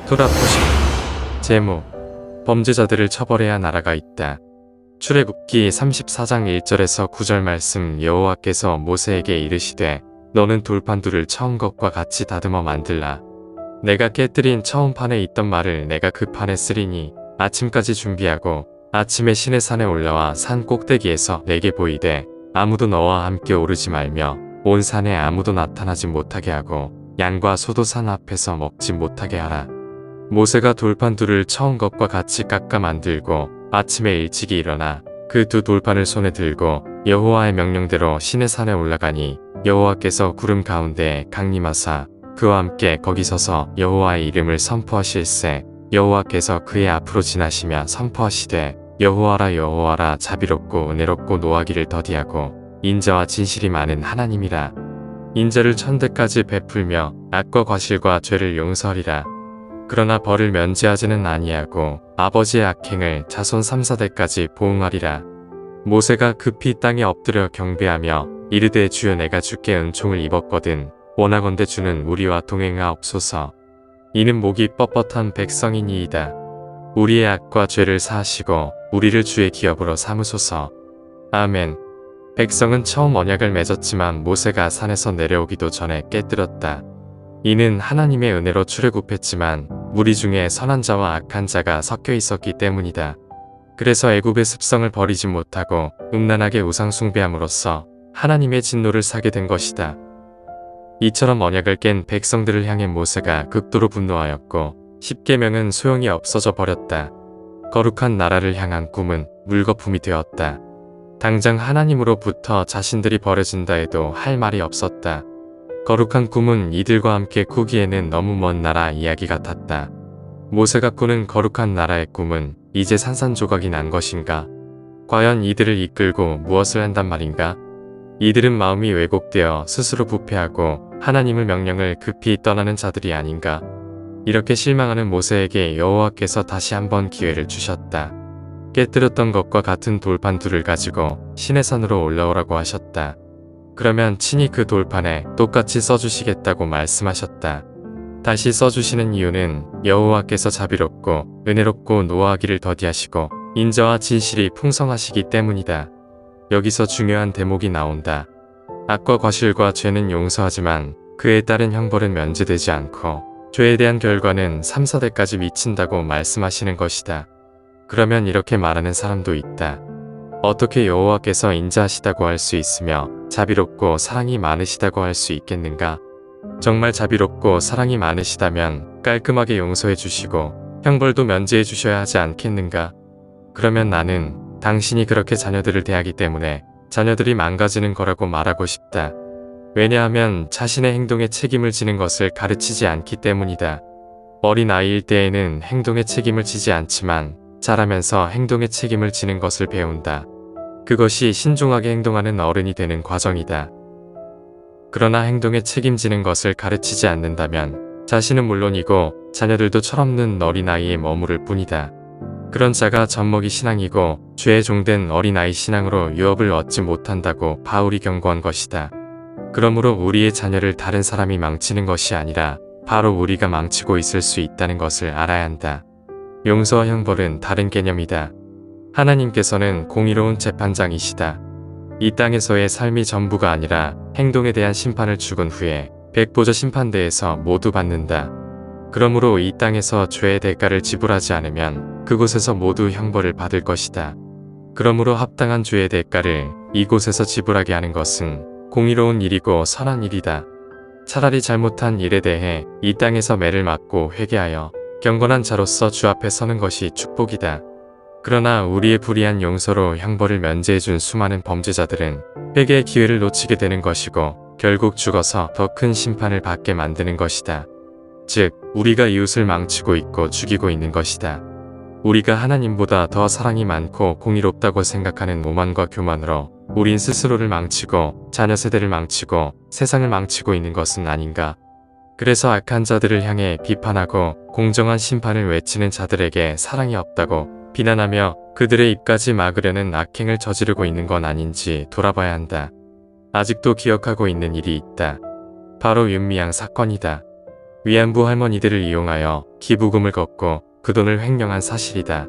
토라포시 제목 범죄자들을 처벌해야 나라가 있다. 출애굽기 34장 1절에서 9절 말씀. 여호와께서 모세에게 이르시되 너는 돌판두를 처음 것과 같이 다듬어 만들라. 내가 깨뜨린 처음 판에 있던 말을 내가 그 판에 쓰리니 아침까지 준비하고 아침에 시내산에 올라와 산 꼭대기에서 내게 보이되 아무도 너와 함께 오르지 말며 온 산에 아무도 나타나지 못하게 하고 양과 소도 산 앞에서 먹지 못하게 하라. 모세가 돌판두를 처음 것과 같이 깎아 만들고 아침에 일찍이 일어나 그 두 돌판을 손에 들고 여호와의 명령대로 시내산에 올라가니 여호와께서 구름 가운데 강림하사 그와 함께 거기 서서 여호와의 이름을 선포하실세. 여호와께서 그의 앞으로 지나시며 선포하시되 여호와라 여호와라 자비롭고 은혜롭고 노하기를 더디하고 인자와 진실이 많은 하나님이라. 인자를 천대까지 베풀며 악과 과실과 죄를 용서하리라. 그러나 벌을 면제하지는 아니하고 아버지의 악행을 자손 3, 4대까지 보응하리라. 모세가 급히 땅에 엎드려 경배하며 이르되 주여 내가 주께 은총을 입었거든 원하건대 주는 우리와 동행하옵소서. 이는 목이 뻣뻣한 백성이니이다. 우리의 악과 죄를 사하시고 우리를 주의 기업으로 삼으소서. 아멘. 백성은 처음 언약을 맺었지만 모세가 산에서 내려오기도 전에 깨뜨렸다. 이는 하나님의 은혜로 출애굽했지만 무리 중에 선한 자와 악한 자가 섞여 있었기 때문이다. 그래서 애굽의 습성을 버리지 못하고 음란하게 우상 숭배함으로써 하나님의 진노를 사게 된 것이다. 이처럼 언약을 깬 백성들을 향해 모세가 극도로 분노하였고 십계명은 소용이 없어져 버렸다. 거룩한 나라를 향한 꿈은 물거품이 되었다. 당장 하나님으로부터 자신들이 버려진다 해도 할 말이 없었다. 거룩한 꿈은 이들과 함께 꾸기에는 너무 먼 나라 이야기 같았다. 모세가 꾸는 거룩한 나라의 꿈은 이제 산산조각이 난 것인가? 과연 이들을 이끌고 무엇을 한단 말인가? 이들은 마음이 왜곡되어 스스로 부패하고 하나님의 명령을 급히 떠나는 자들이 아닌가? 이렇게 실망하는 모세에게 여호와께서 다시 한번 기회를 주셨다. 깨뜨렸던 것과 같은 돌판두를 가지고 시내산으로 올라오라고 하셨다. 그러면 친히 그 돌판에 똑같이 써주시겠다고 말씀하셨다. 다시 써주시는 이유는 여호와께서 자비롭고 은혜롭고 노하기를 더디하시고 인자와 진실이 풍성하시기 때문이다. 여기서 중요한 대목이 나온다. 악과 과실과 죄는 용서하지만 그에 따른 형벌은 면제되지 않고 죄에 대한 결과는 3, 4대까지 미친다고 말씀하시는 것이다. 그러면 이렇게 말하는 사람도 있다. 어떻게 여호와께서 인자하시다고 할 수 있으며 자비롭고 사랑이 많으시다고 할 수 있겠는가? 정말 자비롭고 사랑이 많으시다면 깔끔하게 용서해 주시고 형벌도 면제해 주셔야 하지 않겠는가? 그러면 나는 당신이 그렇게 자녀들을 대하기 때문에 자녀들이 망가지는 거라고 말하고 싶다. 왜냐하면 자신의 행동에 책임을 지는 것을 가르치지 않기 때문이다. 어린 아이일 때에는 행동에 책임을 지지 않지만 자라면서 행동에 책임을 지는 것을 배운다. 그것이 신중하게 행동하는 어른이 되는 과정이다. 그러나 행동에 책임지는 것을 가르치지 않는다면 자신은 물론이고 자녀들도 철없는 어린아이에 머무를 뿐이다. 그런 자가 젖먹이 신앙이고 죄에 종된 어린아이 신앙으로 유업을 얻지 못한다고 바울이 경고한 것이다. 그러므로 우리의 자녀를 다른 사람이 망치는 것이 아니라 바로 우리가 망치고 있을 수 있다는 것을 알아야 한다. 용서와 형벌은 다른 개념이다. 하나님께서는 공의로운 재판장이시다. 이 땅에서의 삶이 전부가 아니라 행동에 대한 심판을 죽은 후에 백보자 심판대에서 모두 받는다. 그러므로 이 땅에서 죄의 대가를 지불하지 않으면 그곳에서 모두 형벌을 받을 것이다. 그러므로 합당한 죄의 대가를 이곳에서 지불하게 하는 것은 공의로운 일이고 선한 일이다. 차라리 잘못한 일에 대해 이 땅에서 매를 맞고 회개하여 경건한 자로서 주 앞에 서는 것이 축복이다. 그러나 우리의 불의한 용서로 형벌을 면제해준 수많은 범죄자들은 회개의 기회를 놓치게 되는 것이고 결국 죽어서 더 큰 심판을 받게 만드는 것이다. 즉, 우리가 이웃을 망치고 있고 죽이고 있는 것이다. 우리가 하나님보다 더 사랑이 많고 공의롭다고 생각하는 오만과 교만으로 우린 스스로를 망치고 자녀 세대를 망치고 세상을 망치고 있는 것은 아닌가? 그래서 악한 자들을 향해 비판하고 공정한 심판을 외치는 자들에게 사랑이 없다고 비난하며 그들의 입까지 막으려는 악행을 저지르고 있는 건 아닌지 돌아봐야 한다. 아직도 기억하고 있는 일이 있다. 바로 윤미향 사건이다. 위안부 할머니들을 이용하여 기부금을 걷고 그 돈을 횡령한 사실이다.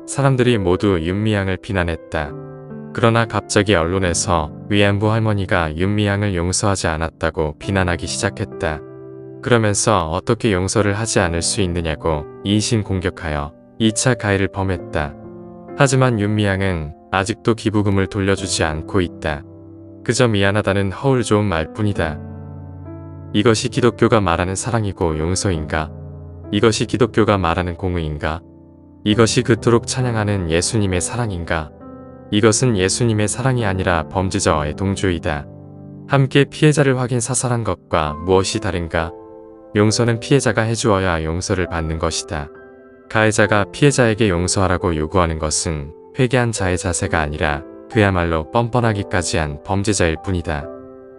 사람들이 모두 윤미향을 비난했다. 그러나 갑자기 언론에서 위안부 할머니가 윤미향을 용서하지 않았다고 비난하기 시작했다. 그러면서 어떻게 용서를 하지 않을 수 있느냐고 인신공격하여 2차 가해를 범했다. 하지만 윤미향은 아직도 기부금을 돌려주지 않고 있다. 그저 미안하다는 허울 좋은 말뿐이다. 이것이 기독교가 말하는 사랑이고 용서인가? 이것이 기독교가 말하는 공의인가? 이것이 그토록 찬양하는 예수님의 사랑인가? 이것은 예수님의 사랑이 아니라 범죄자와의 동조이다. 함께 피해자를 확인 사살한 것과 무엇이 다른가? 용서는 피해자가 해주어야 용서를 받는 것이다. 가해자가 피해자에게 용서하라고 요구하는 것은 회개한 자의 자세가 아니라 그야말로 뻔뻔하기까지 한 범죄자일 뿐이다.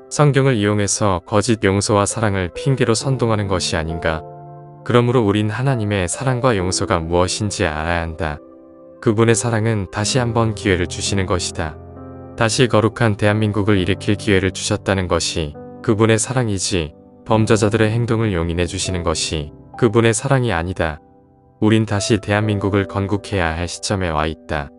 성경을 이용해서 거짓 용서와 사랑을 핑계로 선동하는 것이 아닌가? 그러므로 우린 하나님의 사랑과 용서가 무엇인지 알아야 한다. 그분의 사랑은 다시 한번 기회를 주시는 것이다. 다시 거룩한 대한민국을 일으킬 기회를 주셨다는 것이 그분의 사랑이지, 범죄자들의 행동을 용인해 주시는 것이 그분의 사랑이 아니다. 우린 다시 대한민국을 건국해야 할 시점에 와 있다.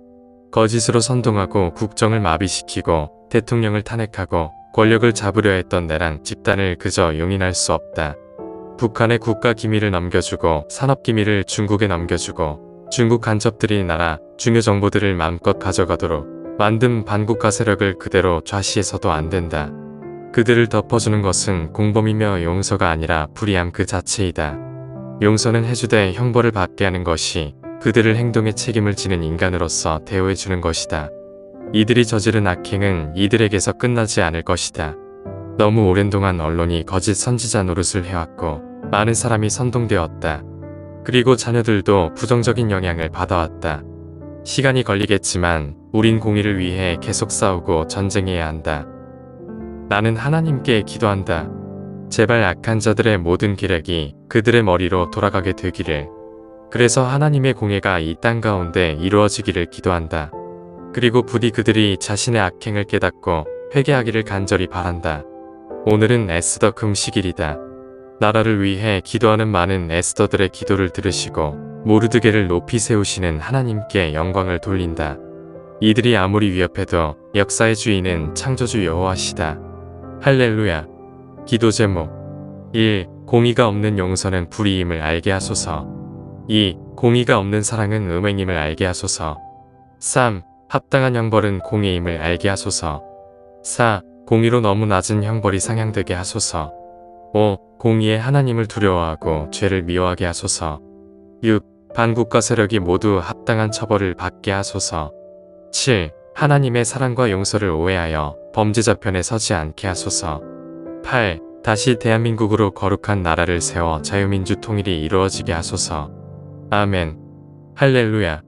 거짓으로 선동하고 국정을 마비시키고 대통령을 탄핵하고 권력을 잡으려 했던 내란 집단을 그저 용인할 수 없다. 북한의 국가 기밀을 넘겨주고 산업 기밀을 중국에 넘겨주고 중국 간첩들이 나라 중요 정보들을 마음껏 가져가도록 만든 반국가 세력을 그대로 좌시해서도 안 된다. 그들을 덮어주는 것은 공범이며 용서가 아니라 불의함 그 자체이다. 용서는 해주되 형벌을 받게 하는 것이 그들을 행동에 책임을 지는 인간으로서 대우해주는 것이다. 이들이 저지른 악행은 이들에게서 끝나지 않을 것이다. 너무 오랜 동안 언론이 거짓 선지자 노릇을 해왔고 많은 사람이 선동되었다. 그리고 자녀들도 부정적인 영향을 받아왔다. 시간이 걸리겠지만 우린 공의를 위해 계속 싸우고 전쟁해야 한다. 나는 하나님께 기도한다. 제발 악한 자들의 모든 계략이 그들의 머리로 돌아가게 되기를. 그래서 하나님의 공의가 이 땅 가운데 이루어지기를 기도한다. 그리고 부디 그들이 자신의 악행을 깨닫고 회개하기를 간절히 바란다. 오늘은 에스더 금식일이다. 나라를 위해 기도하는 많은 에스더들의 기도를 들으시고 모르드게를 높이 세우시는 하나님께 영광을 돌린다. 이들이 아무리 위협해도 역사의 주인은 창조주 여호와시다. 할렐루야. 기도 제목 1. 공의가 없는 용서는 불의임을 알게 하소서. 2. 공의가 없는 사랑은 음행임을 알게 하소서. 3. 합당한 형벌은 공의임을 알게 하소서. 4. 공의로 너무 낮은 형벌이 상향되게 하소서. 5. 공의의 하나님을 두려워하고 죄를 미워하게 하소서. 6. 반국가 세력이 모두 합당한 처벌을 받게 하소서. 7. 하나님의 사랑과 용서를 오해하여 범죄자 편에 서지 않게 하소서. 8. 다시 대한민국으로 거룩한 나라를 세워 자유민주 통일이 이루어지게 하소서. 아멘. 할렐루야.